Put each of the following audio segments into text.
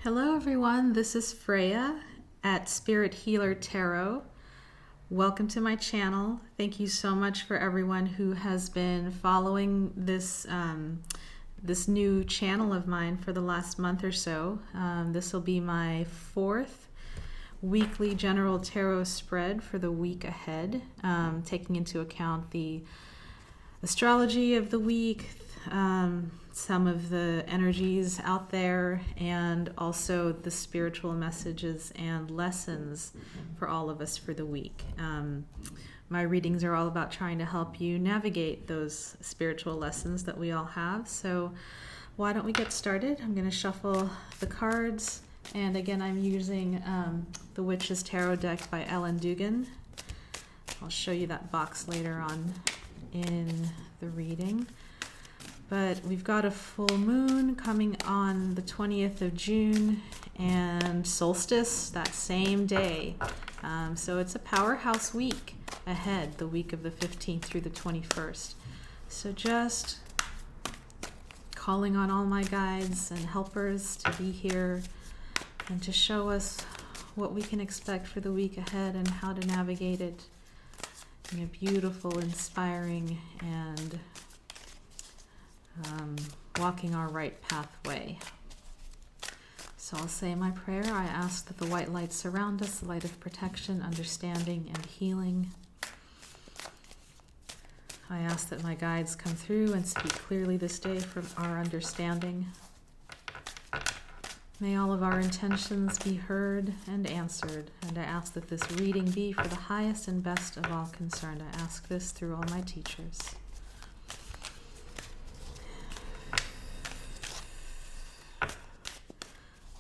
Hello everyone, this is Freya at Spirit Healer Tarot. Welcome to my channel. Thank you so much for everyone who has been following this new channel of mine for the last month or so. This will be my fourth weekly general tarot spread for the week ahead, taking into account the astrology of the week, some of the energies out there, and also the spiritual messages and lessons for all of us for the week. My readings are all about trying to help you navigate those spiritual lessons that we all have. So why don't we get started? I'm going to shuffle the cards, and again I'm using the Witch's Tarot deck by Ellen Dugan. I'll show you that box later on in the reading. But we've got a full moon coming on the 20th of June and solstice that same day. So it's a powerhouse week ahead, the week of the 15th through the 21st. So just calling on all my guides and helpers to be here and to show us what we can expect for the week ahead and how to navigate it in a beautiful, inspiring, and walking our right pathway. So I'll say my prayer. I ask that the white light surround us, the light of protection, understanding, and healing. I ask that my guides come through and speak clearly this day from our understanding. May all of our intentions be heard and answered, and I ask that this reading be for the highest and best of all concerned. I ask this through all my teachers.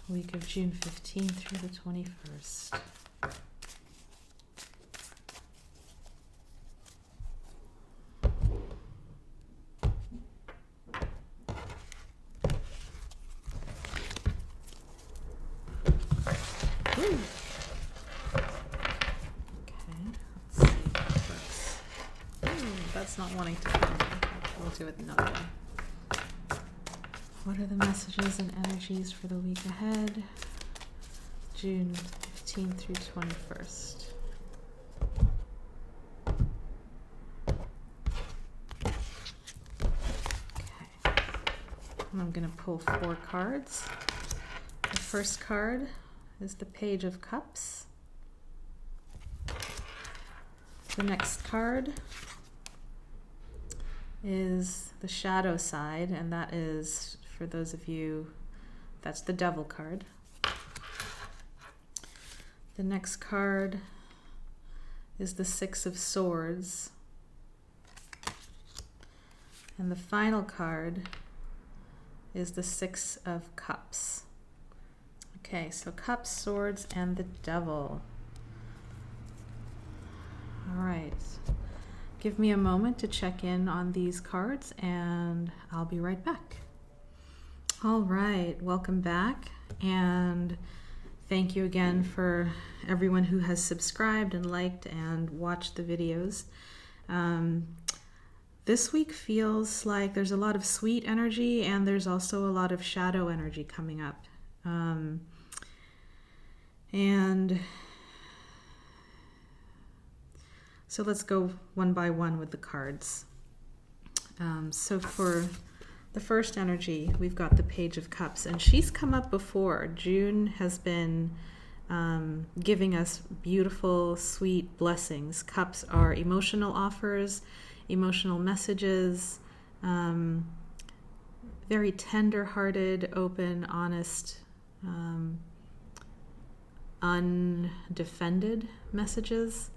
Week of June 15th through the 21st. Ooh. Okay, let's see if that works. Ooh, that's not wanting to come. We'll do it another way. What are the messages and energies for the week ahead? June 15th through 21st. Okay. I'm going to pull 4 cards. The first card is the Page of Cups. The next card is the Shadow Side, and that is, for those of you, that's the Devil card. The next card is the Six of Swords. And the final card is the Six of Cups. Okay, so Cups, Swords, and the Devil. All right. Give me a moment to check in on these cards, and I'll be right back. All right, welcome back, and thank you again for everyone who has subscribed and liked and watched the videos. This week feels like there's a lot of sweet energy, and there's also a lot of shadow energy coming up. And so let's go one by one with the cards. So for the first energy, we've got the Page of Cups, and she's come up before. June has been giving us beautiful, sweet blessings. Cups are emotional offers, emotional messages, very tender-hearted, open, honest, undefended messages.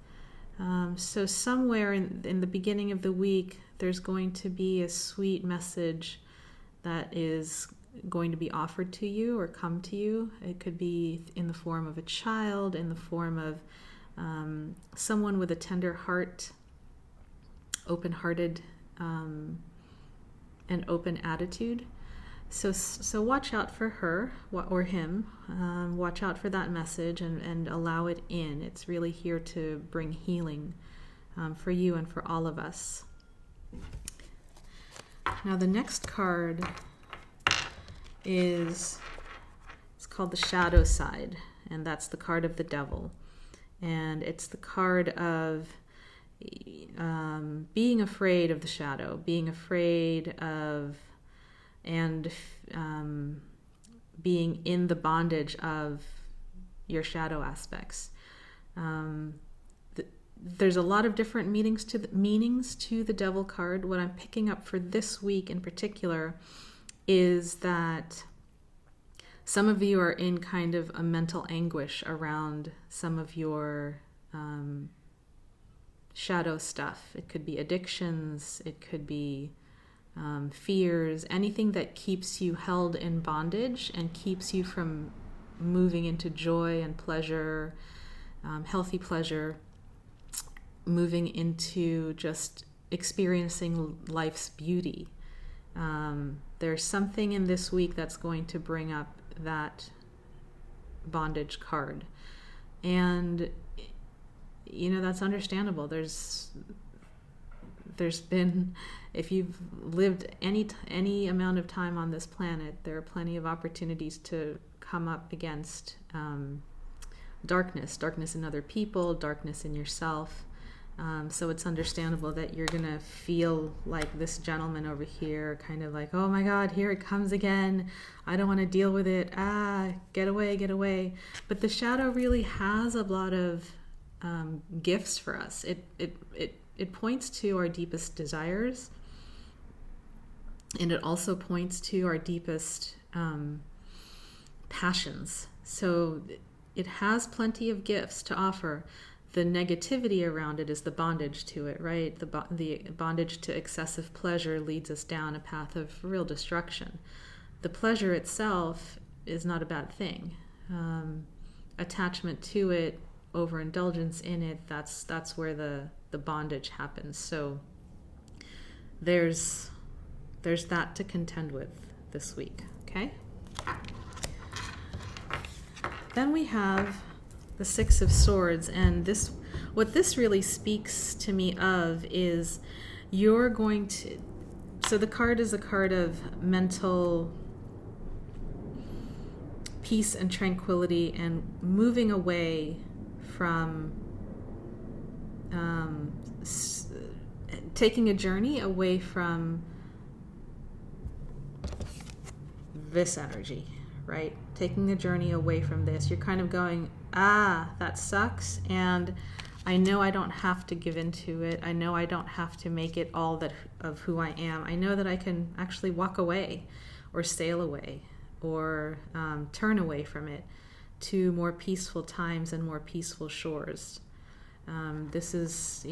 So somewhere in the beginning of the week, there's going to be a sweet message that is going to be offered to you or come to you. It could be in the form of a child, in the form of someone with a tender heart, open-hearted, and open attitude. So watch out for her or him. Watch out for that message and allow it in. It's really here to bring healing for you and for all of us. Now the next card is called the shadow side, and that's the card of the devil. And it's the card of being afraid of the shadow, being afraid of, and being in the bondage of your shadow aspects. There's a lot of different meanings to the devil card. What I'm picking up for this week in particular is that some of you are in kind of a mental anguish around some of your shadow stuff. It could be addictions, it could be fears, anything that keeps you held in bondage and keeps you from moving into joy and pleasure, healthy pleasure, moving into just experiencing life's beauty. There's something in this week that's going to bring up that bondage card. And, that's understandable. There's been, if you've lived any amount of time on this planet, there are plenty of opportunities to come up against darkness in other people, darkness in yourself. So it's understandable that you're going to feel like this gentleman over here, kind of like, oh my God, here it comes again. I don't want to deal with it. Get away, get away. But the shadow really has a lot of gifts for us. It points to our deepest desires, and it also points to our deepest passions. So it has plenty of gifts to offer. The negativity around it is the bondage to it, right? The bondage to excessive pleasure leads us down a path of real destruction. The pleasure itself is not a bad thing. Attachment to it, overindulgence in it, that's where the bondage happens. So there's that to contend with this week, okay? Then we have the Six of Swords, and what this really speaks to me of is you're going to, so the card is a card of mental peace and tranquility and moving away from taking a journey away from this energy, right? Taking a journey away from this. You're kind of going, that sucks, and I know I don't have to give into it. I know I don't have to make it all that of who I am. I know that I can actually walk away or sail away or turn away from it to more peaceful times and more peaceful shores. This is,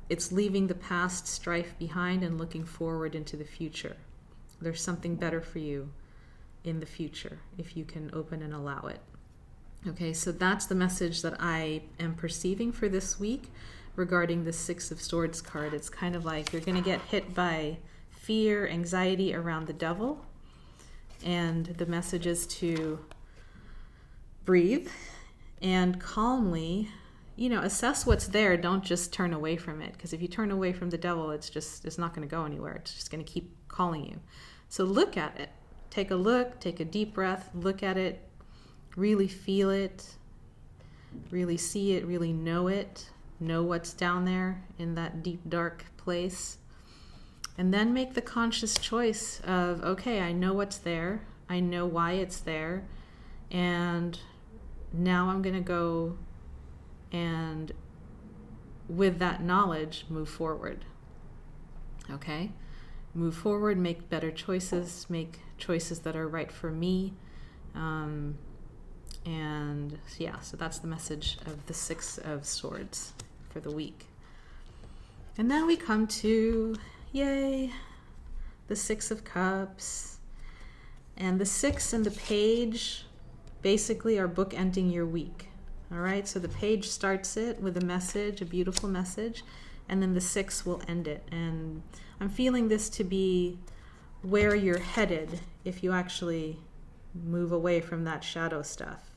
it's leaving the past strife behind and looking forward into the future. There's something better for you in the future if you can open and allow it. Okay, so that's the message that I am perceiving for this week regarding the Six of Swords card. It's kind of like you're going to get hit by fear, anxiety around the devil, and the message is to breathe and calmly, assess what's there. Don't just turn away from it, because if you turn away from the devil, it's not going to go anywhere. It's just going to keep calling you. So look at it. Take a look, take a deep breath, look at it, really feel it, really see it, really know it, know what's down there in that deep, dark place. And then make the conscious choice of, okay, I know what's there, I know why it's there, and now I'm going to go and with that knowledge, move forward. Okay? Move forward, make better choices, make choices that are right for me. So that's the message of the Six of Swords for the week. And then we come to, the Six of Cups. And the Six and the Page basically are bookending your week. All right, so the Page starts it with a message, a beautiful message, and then the Six will end it. And I'm feeling this to be where you're headed if you actually move away from that shadow stuff,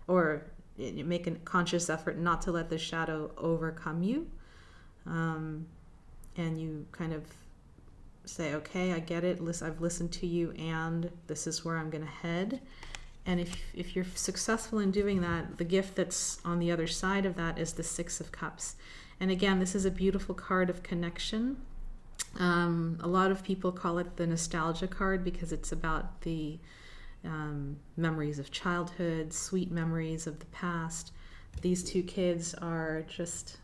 or make a conscious effort not to let the shadow overcome you, and you kind of say, okay, I get it. I've listened to you, and this is where I'm going to head. And if you're successful in doing that, the gift that's on the other side of that is the Six of Cups. And again, this is a beautiful card of connection. A lot of people call it the nostalgia card because it's about the memories of childhood, sweet memories of the past. These two kids are just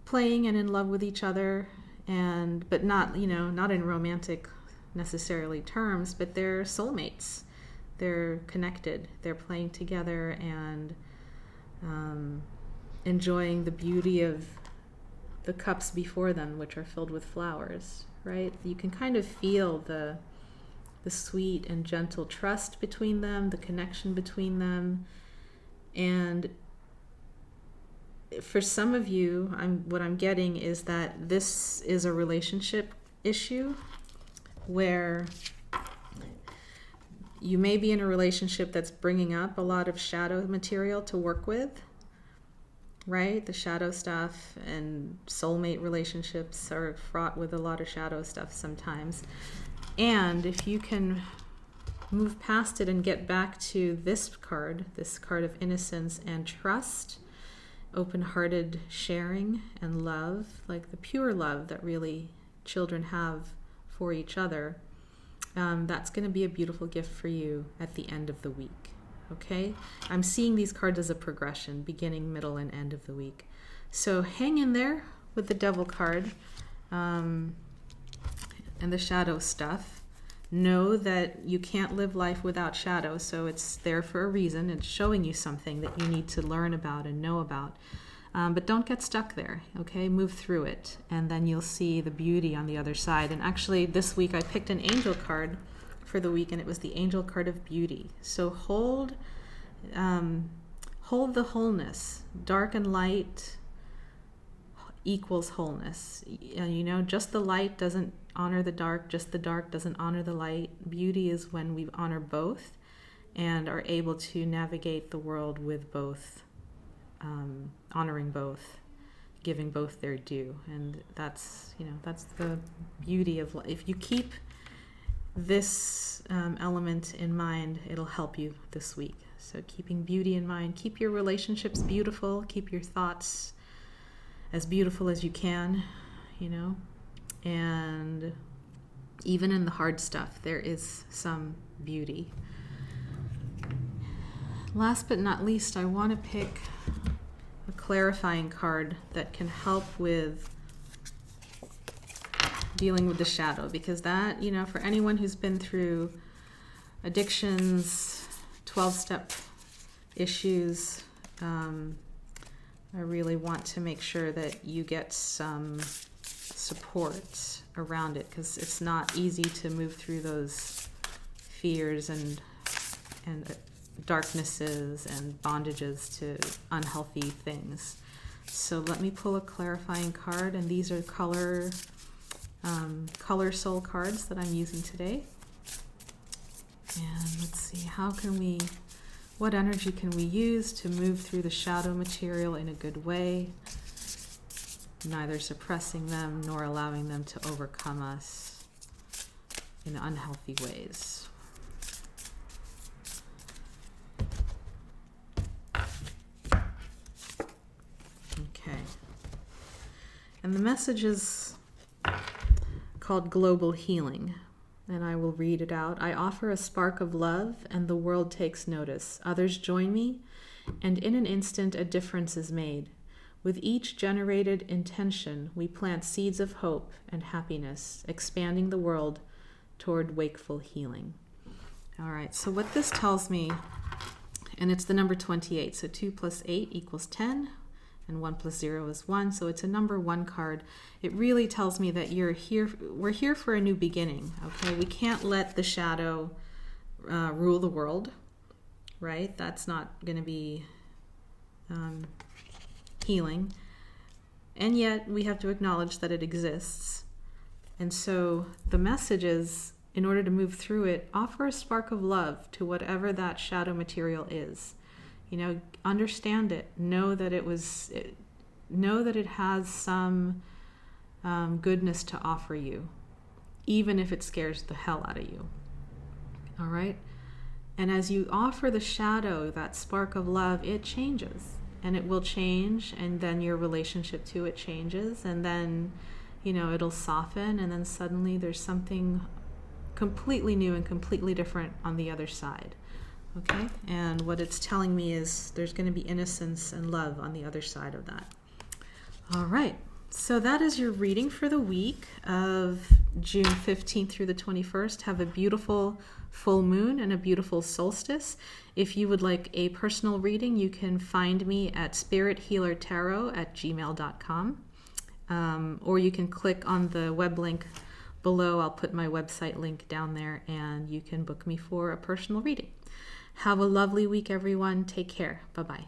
playing and in love with each other, but not in romantic necessarily terms, but they're soulmates. They're connected. They're playing together and enjoying the beauty of the cups before them, which are filled with flowers, right? You can kind of feel the sweet and gentle trust between them, the connection between them. And for some of you, what I'm getting is that this is a relationship issue where you may be in a relationship that's bringing up a lot of shadow material to work with, right? The shadow stuff, and soulmate relationships are fraught with a lot of shadow stuff sometimes. And if you can move past it and get back to this card of innocence and trust, open-hearted sharing and love, like the pure love that really children have for each other, that's going to be a beautiful gift for you at the end of the week. Okay? I'm seeing these cards as a progression, beginning, middle, and end of the week. So hang in there with the Devil card and the shadow stuff. Know that you can't live life without shadow, so it's there for a reason. It's showing you something that you need to learn about and know about. But don't get stuck there, okay? Move through it, and then you'll see the beauty on the other side. And actually, this week I picked an angel card for the week, and it was the angel card of beauty. So hold the wholeness. Dark and light equals wholeness. Just the light doesn't honor the dark, just the dark doesn't honor the light. Beauty is when we honor both and are able to navigate the world with both, honoring both, giving both their due. And that's the beauty of life. If you keep this element in mind, it'll help you this week. So keeping beauty in mind, keep your relationships beautiful, keep your thoughts as beautiful as you can, and even in the hard stuff, there is some beauty. Last but not least, I want to pick a clarifying card that can help with dealing with the shadow, because that, for anyone who's been through addictions, 12-step issues, I really want to make sure that you get some support around it, because it's not easy to move through those fears and darknesses and bondages to unhealthy things. So let me pull a clarifying card, and these are color soul cards that I'm using today. And let's see, what energy can we use to move through the shadow material in a good way, neither suppressing them nor allowing them to overcome us in unhealthy ways. Okay. And the message is called Global Healing. And I will read it out. I offer a spark of love, and the world takes notice. Others join me, and in an instant a difference is made. With each generated intention, we plant seeds of hope and happiness, expanding the world toward wakeful healing. All right, so what this tells me, and it's the number 28, so 2 plus 8 equals 10, and 1 plus 0 is 1, so it's a number 1 card. It really tells me that we're here for a new beginning, okay? We can't let the shadow rule the world, right? That's not going to be healing. And yet we have to acknowledge that it exists. And so the message is, in order to move through it, offer a spark of love to whatever that shadow material is. Understand it. Know that it has some goodness to offer you, even if it scares the hell out of you. All right? And as you offer the shadow, that spark of love, it changes. And it will change, and then your relationship to it changes, and then, it'll soften, and then suddenly there's something completely new and completely different on the other side. Okay? And what it's telling me is there's going to be innocence and love on the other side of that. All right. So that is your reading for the week of June 15th through the 21st. Have a beautiful full moon and a beautiful solstice. If you would like a personal reading, you can find me at spirithealertarot@gmail.com. Or you can click on the web link below. I'll put my website link down there, and you can book me for a personal reading. Have a lovely week, everyone. Take care. Bye-bye.